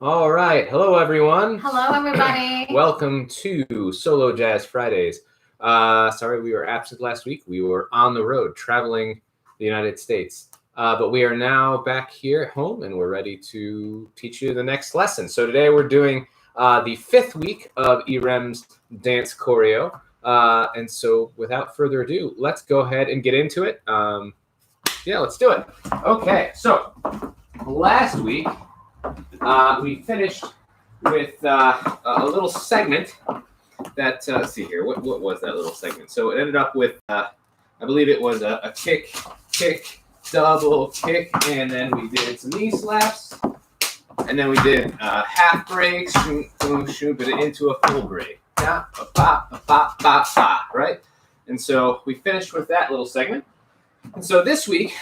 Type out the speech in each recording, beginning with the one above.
All right. Hello, everyone. Hello, everybody. Welcome to Solo Jazz Fridays. Sorry, we were absent last week. We were on the road traveling the United States. But we are now back here at home and we're ready to teach you the next lesson. So today we're doing the fifth week of Irem's dance choreo. And so without further ado, let's go ahead and get into it. Let's do it. Okay, so last week, we finished with a little segment that, let's see here, what was that little segment? So it ended up with, I believe it was a kick, double kick, and then we did some knee slaps, and then we did half breaks, shoot it into a full break. Yeah, right? And so we finished with that little segment. And so this week,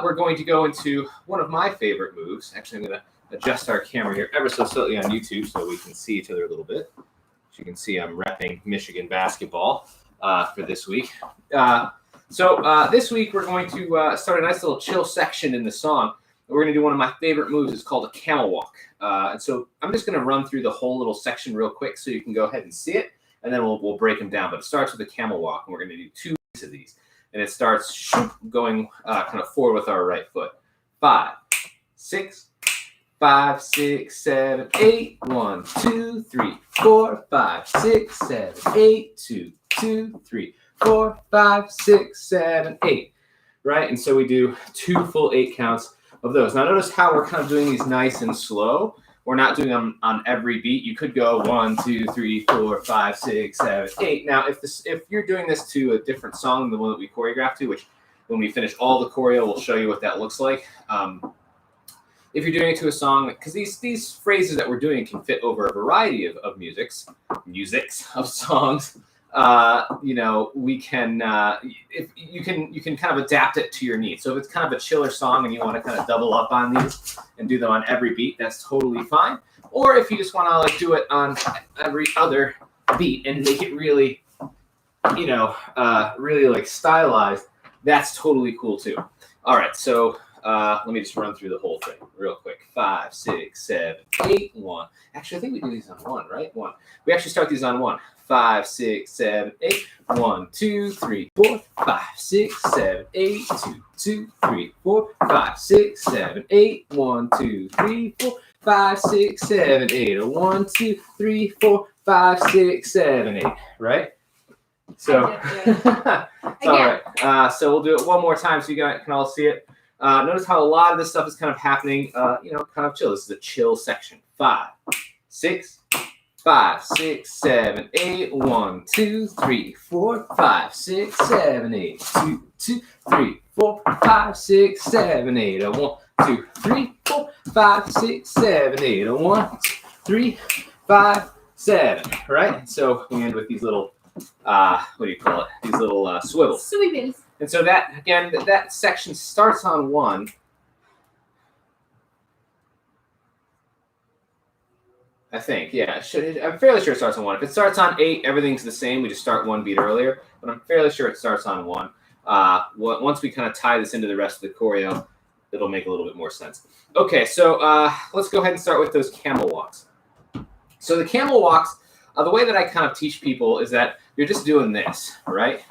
we're going to go into one of my favorite moves. Actually, I'm going to adjust our camera here ever so slightly on YouTube so we can see each other a little bit. As you can see, I'm repping Michigan basketball for this week. So this week, we're going to start a nice little chill section in the song. We're going to do one of my favorite moves. It's called a camel walk. And so I'm just going to run through the whole little section real quick so you can go ahead and see it, and then we'll break them down. But it starts with a camel walk, and we're going to do two of these. And it starts going kind of forward with our right foot. 5, 6, 5, 6, 7, 8. 1, 2, 3, 4, 5, 6, 7, 8. 2, 2, 3, 4, 5, 6, 7, 8. Right? And so we do 2 full 8 counts of those. Now notice how we're kind of doing these nice and slow. We're not doing them on every beat. You could go 1, 2, 3, 4, 5, 6, 7, 8. Now, if you're doing this to a different song than the one that we choreographed to, which when we finish all the choreo, we'll show you what that looks like. If you're doing it to a song, because these phrases that we're doing can fit over a variety of musics of songs. We can if you can kind of adapt it to your needs. So if it's kind of a chiller song and you want to kind of double up on these and do them on every beat, that's totally fine. Or if you just want to like do it on every other beat and make it really, really like stylized, that's totally cool too. All right, so let me just run through the whole thing real quick. 5, 6, 7, 8, 1. Actually, I think we do these on 1, right? 1. We actually start these on 1. 5, 6, 7, 8. 1, 2, 3, 4, 5, 6, 7, 8. 2, 2, 3, 4, 5, 6, 7, 8. 1, 2, 3, 4, 5, 6, 7, 8. 1, 2, 3, 4, 5, 6, 7, 8. Right? So it's all right. So we'll do it one more time so you guys can all see it. Notice how a lot of this stuff is kind of happening, kind of chill. This is a chill section. 5, 6, 5, 6, 7, 8. 1, 2, 3, 4, 5, 6, 7, 8. 2, 2, 3, 4, 5, 6, 7, 8. 1, 2, 3, 4, 5, 6, 7, 8. 1, 2, 3, 5, 7. Right? So we end with these little, what do you call it? These little swivels. Sweepies. And so that, again, that section starts on 1. I think, yeah. I'm fairly sure it starts on 1. If it starts on 8, everything's the same. We just start 1 beat earlier. But I'm fairly sure it starts on 1. Once we kind of tie this into the rest of the choreo, it'll make a little bit more sense. Okay, so let's go ahead and start with those camel walks. So the camel walks, the way that I kind of teach people is that you're just doing this, right?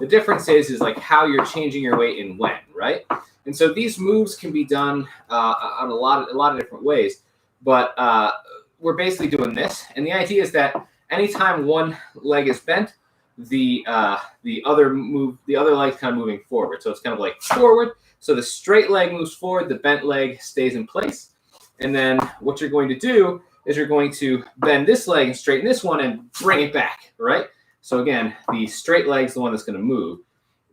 The difference is like how you're changing your weight and when, right? And so these moves can be done on a lot of different ways, but we're basically doing this. And the idea is that anytime one leg is bent, the other leg's kind of moving forward. So it's kind of like forward. So the straight leg moves forward, the bent leg stays in place. And then what you're going to do is you're going to bend this leg and straighten this one and bring it back, right? So again, the straight leg's the one that's going to move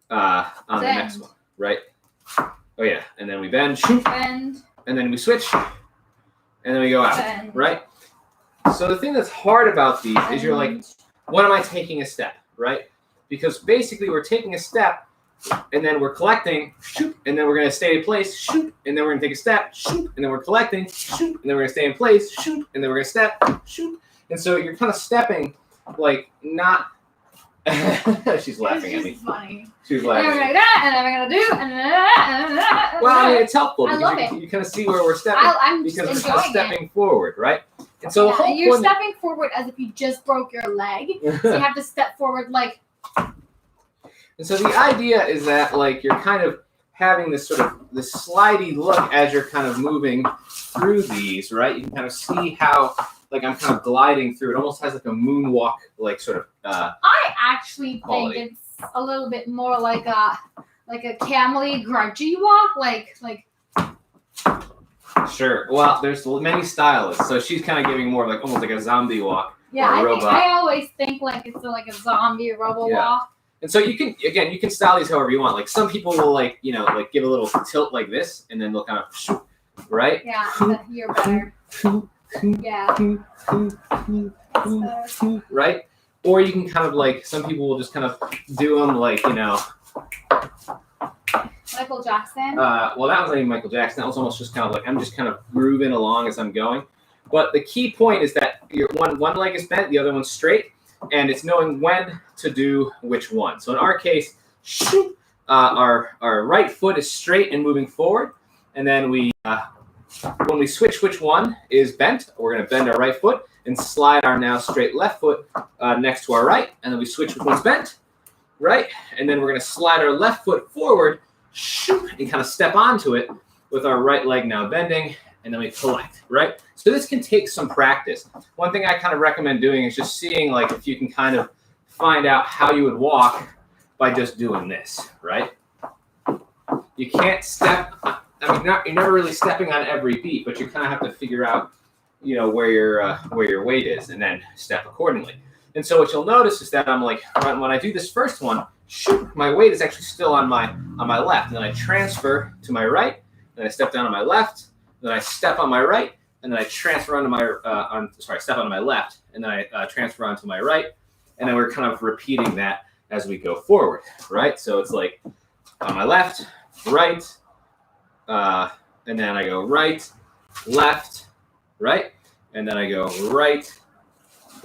on the next one, right? Oh yeah, and then we bend, shoot, Bend. And then we switch, and then we go out, Bend. right? So the thing that's hard about these is you're like, when am I taking a step, right? Because basically we're taking a step, and then we're collecting, shoot, and then we're going to stay in place, shoot, and then we're going to take a step, shoot, and then we're collecting, shoot, and then we're going to stay in place, shoot, and then we're going to step, shoot. And so you're kind of stepping like not She's laughing at me. It's funny. She's laughing. And we're like that, and then we're gonna do, and then Well, I mean, it's helpful I because love you kind of see where we're stepping. I'm because just we're kind of enjoying stepping forward, right? And so the whole you're point. stepping forward as if you just broke your leg, so you have to step forward like. And so the idea is that like you're kind of having this sort of this slidey look as you're kind of moving through these, right? You can kind of see how like I'm kind of gliding through. It almost has like a moonwalk, like sort of. I actually quality. think it's a little bit more like a camely grudgy walk, like. Sure. Well, there's many stylists, so she's kind of giving more like almost like a zombie walk. Yeah, or a robot. I always think like it's like a zombie robo walk. And so you can style these however you want. Like some people will like like give a little tilt like this, and then they'll kind of shoot, right? Yeah, you're better. Yeah. Right? Or you can kind of like some people will just kind of do them like Michael Jackson. Well, that was not even Michael Jackson. That was almost just kind of like I'm just kind of grooving along as I'm going. But the key point is that your one leg is bent, the other one's straight, and it's knowing when to do which one. So in our case, our right foot is straight and moving forward, and then when we switch which one is bent, we're going to bend our right foot and slide our now straight left foot next to our right, and then we switch which one's bent, right, and then we're going to slide our left foot forward and kind of step onto it with our right leg now bending, and then we collect, right? So this can take some practice. One thing I kind of recommend doing is just seeing like if you can kind of find out how you would walk by just doing this, right? You can't step. I mean, you're never really stepping on every beat, but you kind of have to figure out, where your weight is, and then step accordingly. And so what you'll notice is that I'm like, when I do this first one, my weight is actually still on my left, and then I transfer to my right, then I step down on my left, then I step on my right, and then I transfer onto my step onto my left, and then I transfer onto my right, and then we're kind of repeating that as we go forward, right? So it's like on my left, right, and then I go right, left, right, and then I go right,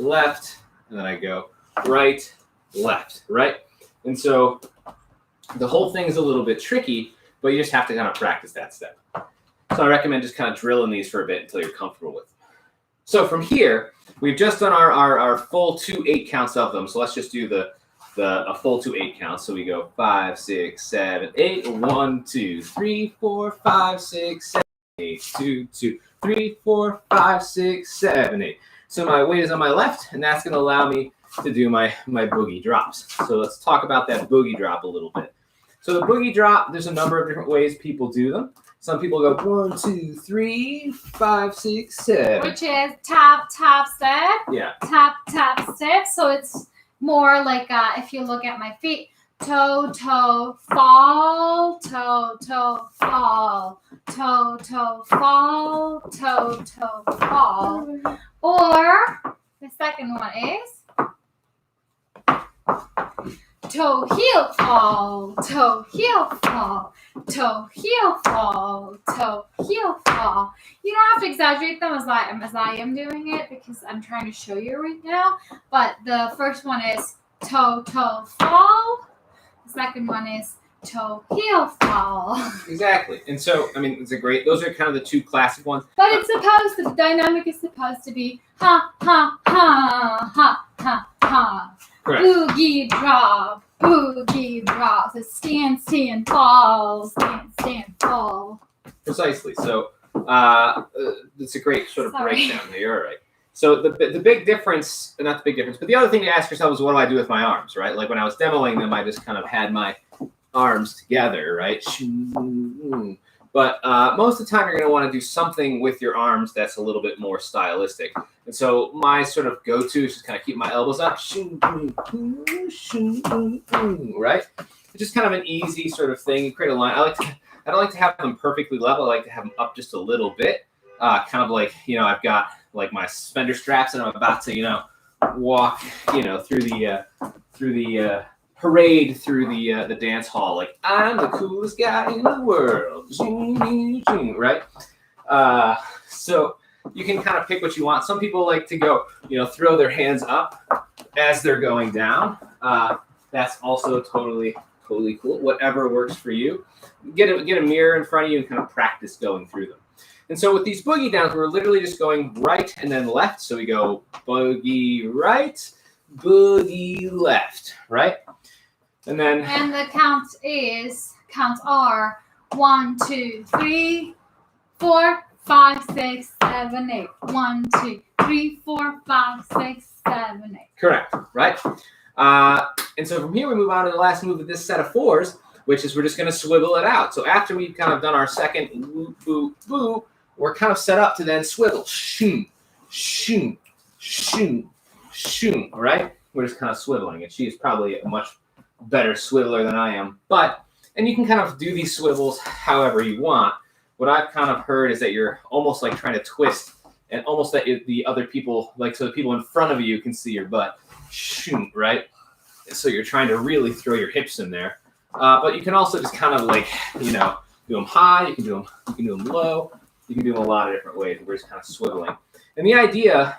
left, and then I go right, left, right? And so the whole thing is a little bit tricky, but you just have to kind of practice that step. So I recommend just kind of drilling these for a bit until you're comfortable with them. So from here, we've just done our full 2 8 counts of them. So let's just do a full 2 8 counts. So we go 5, 6, 7, 8. 1, 2, 3, 4, 5, 6, 7, 8. 2, 2, 3, 4, 5, 6, 7, 8. So my weight is on my left, and that's going to allow me to do my boogie drops. So let's talk about that boogie drop a little bit. So the boogie drop, there's a number of different ways people do them. Some people go 1, 2, 3, 5, 6, 7. Which is tap, tap, step. Yeah. Tap, tap, step. So it's more like if you look at my feet, toe, toe, fall, toe, toe, fall, toe, toe, fall, toe, toe, fall. Or the second one is toe, heel, fall, toe, heel, fall, toe, heel, fall, toe, heel, fall. You don't have to exaggerate them as I am doing it because I'm trying to show you right now. But the first one is toe, toe, fall. The second one is toe, heel, fall. Exactly. And so, I mean, those are kind of the 2 classic ones. But the dynamic is supposed to be ha, ha, ha, ha, ha, ha. Correct. Boogie drop, boogie drop. So stand, stand, fall, stand, stand, fall. Precisely. So it's a great sort of breakdown. You're all right. So the big difference, not the big difference, but the other thing to ask yourself is what do I do with my arms, right? Like when I was demoing them, I just kind of had my arms together, right? But most of the time, you're going to want to do something with your arms that's a little bit more stylistic. And so my sort of go-to is just kind of keep my elbows up, right? It's just kind of an easy sort of thing. You create a line. I don't like to have them perfectly level. I like to have them up just a little bit, kind of like I've got like my suspender straps, and I'm about to walk through the parade through the dance hall, like I'm the coolest guy in the world, right? So you can kind of pick what you want. Some people like to go, throw their hands up as they're going down. That's also totally cool. Whatever works for you. Get a mirror in front of you and kind of practice going through them. And so with these boogie downs, we're literally just going right and then left. So we go boogie right, boogie left, right? And the counts are 1, 2, 3, 4, 5, 6, 7, 8. 1, 2, 3, 4, 5, 6, 7, 8. Correct, right? And so from here we move on to the last move of this set of fours, which is we're just going to swivel it out. So after we've kind of done our second woo, boo, boo, we're kind of set up to then swivel. Shoom, shoom, shoom, shoom, right? We're just kind of swiveling. And she is probably a much better swiveler than I am. And you can kind of do these swivels however you want. What I've kind of heard is that you're almost like trying to twist and almost that the other people, like so the people in front of you can see your butt. Shoom, right? So you're trying to really throw your hips in there. But you can also just kind of like, do them high, you can do them low. You can do them a lot of different ways. We're just kind of swiveling. And the idea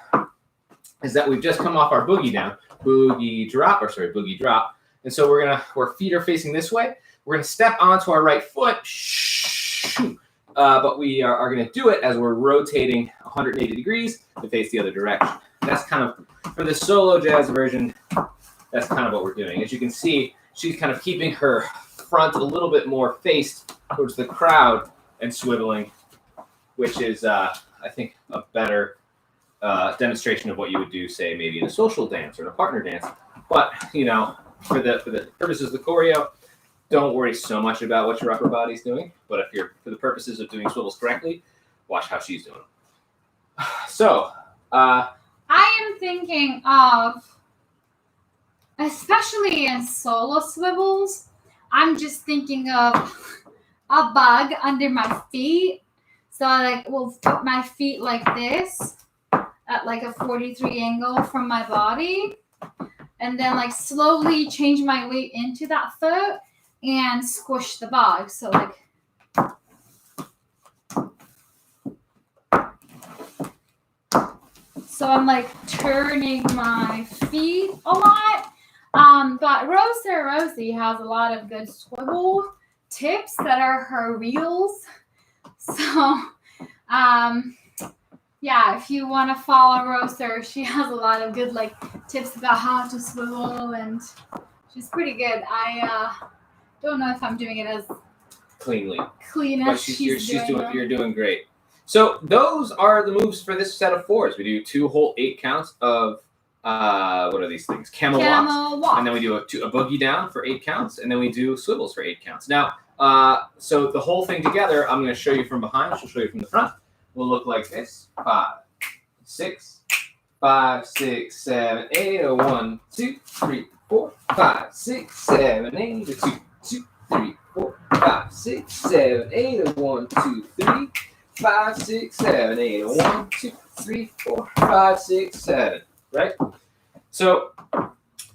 is that we've just come off our boogie down, boogie drop. And so our feet are facing this way. We're going to step onto our right foot, but we are going to do it as we're rotating 180 degrees to face the other direction. That's kind of, for the solo jazz version, that's kind of what we're doing. As you can see, she's kind of keeping her front a little bit more faced towards the crowd and swiveling, which is, I think, a better demonstration of what you would do, say, maybe in a social dance or in a partner dance. But, for the purposes of the choreo, don't worry so much about what your upper body's doing. But if you're, for the purposes of doing swivels correctly, watch how she's doing. So, I am thinking of, especially in solo swivels, I'm just thinking of a bug under my feet. So I will put my feet like this at like a 43 angle from my body. And then like slowly change my weight into that foot and squish the bug. So I'm like turning my feet a lot. But Rosie has a lot of good swivel tips that are her reels. So, if you want to follow Roser, she has a lot of good tips about how to swivel, and she's pretty good. I don't know if I'm doing it as clean as she's doing. You're doing great. So those are the moves for this set of fours. We do 2 whole 8 counts of what are these things? Camel walks. And then we do a boogie down for 8 counts, and then we do swivels for 8 counts. Now, so the whole thing together, I'm going to show you from behind. She'll show you from the front. Will look like this: 5, 6, 5, 6, 7, 8. 1, 2, 3, 4, 5, 6, 7, 8. 2, 2, 3, 4, 5, 6, 7, 8. 1, 2, 3, 5, 6, 7, 8. 1, 2, 3, 4, 5, 6, 7. Right? So,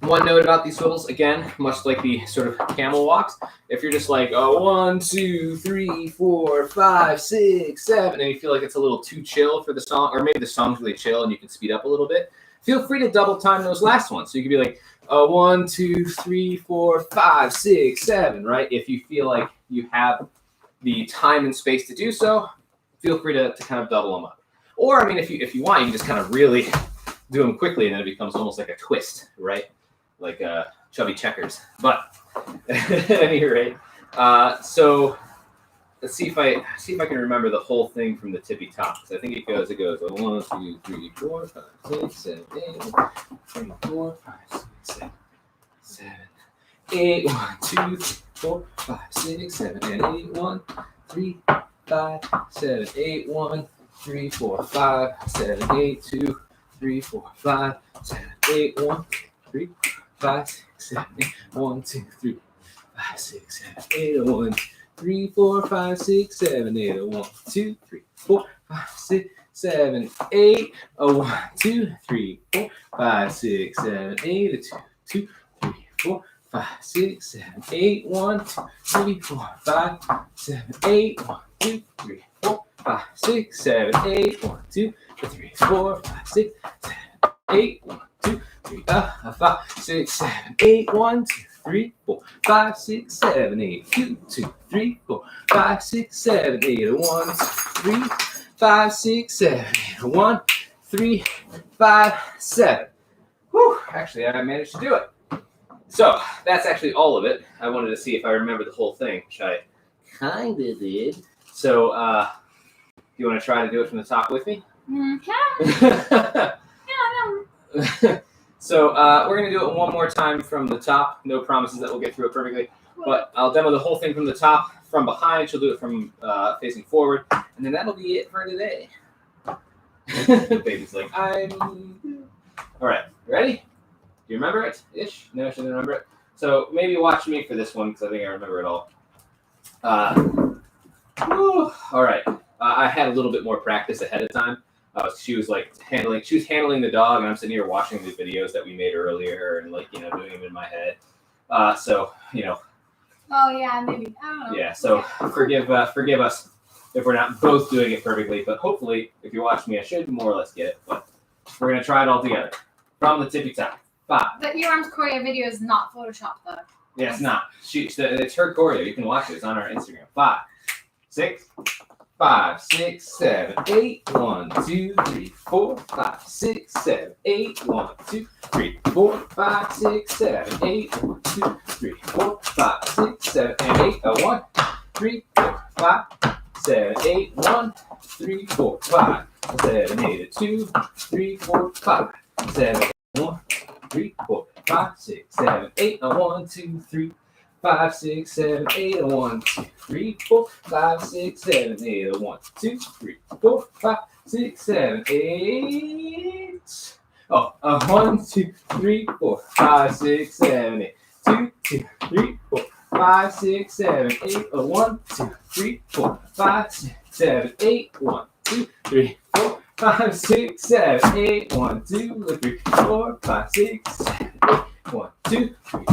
one note about these swivels, again, much like the sort of camel walks, if you're just like, 1, 2, 3, 4, 5, 6, 7, and you feel like it's a little too chill for the song, or maybe the song's really chill and you can speed up a little bit, feel free to double time those last ones. So you could be like, 1, 2, 3, 4, 5, 6, 7, right? If you feel like you have the time and space to do so, feel free to kind of double them up. Or, I mean, if you want, you can just kind of really do them quickly, and then it becomes almost like a twist, right? Like chubby checkers. But at any rate, so let's see if I can remember the whole thing from the tippy top. Because I think it goes 1, 2, 3, 4, 5, 6, 7, 8. 1, 3, 4, 5, 6, 7, 7, 8. 1, 2, 3, 4, 5, 6, 7, and 8. 1, 3, 5, 7, 8. 1, 3, 4, 5, 7, 8. 2, 3, 4, 5, 7, 8. 1, 3, 5, 6, 7, 8. 1, 2, 3, 5, 6, 7, 8. 1, 3, 4, 5, 6, 7, 8. 1, 2, 3, 4, 5, 6, 7, 8. 1, 2, 3, 4, 5, 6, 7, 8. 2, 3, 4, 5, 6, 7, 8. 1, 2, 3, 4, 5, 7, 8. 1, 2, 3, 4, 5, 6, 7, 8. 1, 2, 3, 4, 5, 6, 7, 8. 1, 2, 3, 5, 6, 7, 8. 1, 2, 3, 4, 5, 6, 7, 8. 2, 2, 3, 4, 5, 6, 7, 8. 1, 2, 3, 5, 6, 7, 8. 1, 3, 5, 7. Whew, actually, I managed to do it. So that's actually all of it. I wanted to see if I remember the whole thing, which I kind of did. So, do you want to try to do it from the top with me? Okay. Yeah, So we're going to do it one more time from the top. No promises that we'll get through it perfectly. But I'll demo the whole thing from the top, from behind. She'll do it from facing forward. And then that'll be it for today. Baby's like, I'm... All right, you ready? Do you remember it? Ish? No, she doesn't remember it. So maybe watch me for this one because I think I remember it all. All right. I had a little bit more practice ahead of time. She was handling the dog, and I'm sitting here watching the videos that we made earlier, and doing them in my head. So. Oh yeah, maybe. I don't know. Yeah. So forgive us if we're not both doing it perfectly, but hopefully, if you watch me, I should more or less get it. But we're gonna try it all together from the tippy top. 5. The Irem's choreo video is not Photoshop though. Yeah, it's not. It's her choreo. You can watch it. It's on our Instagram. 5, 6, 5, 6, 7, 8. 1, 2, 3, 4, 5, 6, 7, 8. 1, 2, 3, 4, 5, 6, 7, 8. 1, 2, 3, 4, 5, 6, 7, and 8. 1, 3, 4, 5, 7, 8. 1, 3, 4, 5, 7, 8. 2, 3, 4, 5, 7, 8. 1, 3, 4, 5, 6, 7, 8. 1, 2, 3, 5, 6, 7, 8. 1, 2, 3, 4, 5, 6, 7, 8. 1, 2, 3, 4, 5, 6, 7, 8. Oh, 1, 2, 3, 4, 5, 6, 7, 8. 2, 2, 3, 4, 5, 6, 7, 8. 1, 2, 3, 4, 5, 6, 7, 8. 1, 2, 3, 4, 5, 6, 7, 8. 1, 2, 3, 4, 5, 6, 7, 8. 1, 2, 3,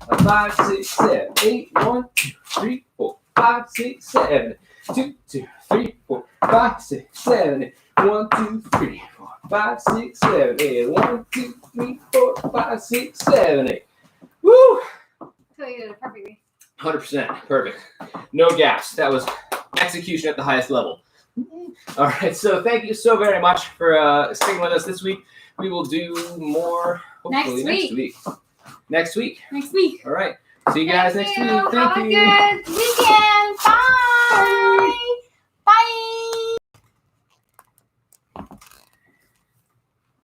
5, 6, 7, 8. 1, 2, 3, 4, 5, 6, 7. 2, 2, 3, 4, 5, 6, 7, 8. 1, 2, 3, 4, 5, 6, 7, 8. 1, 2, 3, 4, 5, 6, 7, 8. Woo! So you did it perfectly. 100%. Perfect. No gaps. That was execution at the highest level. All right. So thank you so very much for sticking with us this week. We will do more hopefully next week. Next week. All right. See you guys next week. Thank Have you. a good weekend. Bye.